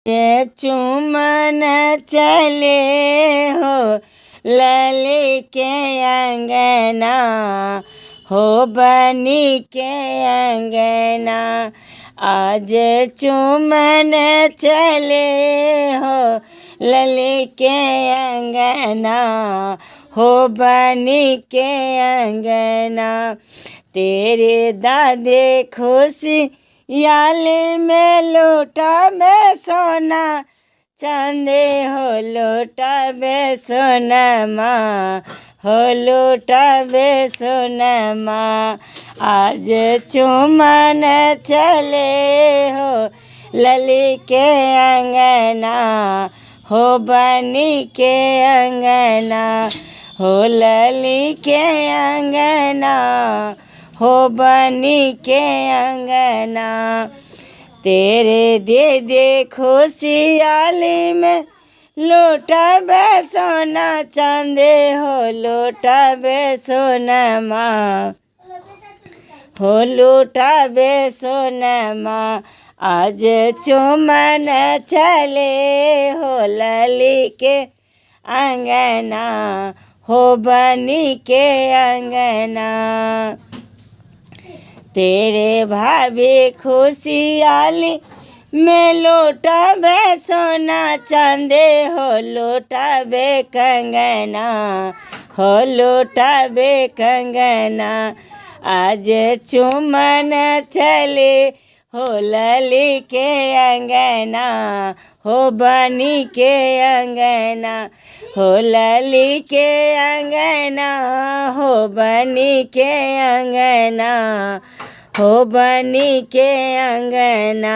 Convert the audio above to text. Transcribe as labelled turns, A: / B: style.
A: ये चुमन चले हो लली के अंगना हो बनी के अंगना। आज चुमन चले हो लली के अंगना हो बनी के अंगना। तेरे दादे खुशी याले में लोटा में सोना चांदे हो लोटा में सोना माँ हो लोटा में सोना माँ। आज चुमन चले हो लली के अंगना हो बनी के अंगना हो लली के अंगना हो बनी के अंगना। तेरे दे दे खुशहाली में लोटा बे सोना चांदे हो लोटा बे सोना माँ हो लोटा बे सोना माँ। आज चुमन चले हो लली के अंगना हो बनी के अंगना। तेरे भाभी खुशहाली में लोटा बे सोना चांदे हो लोटा बे कंगना हो लोटा बे कंगना। आज चुमन चले हो लली के अंगना हो बनी के अंगना हो लली के अंगना हो बनी के अंगना हो बनी के अंगना।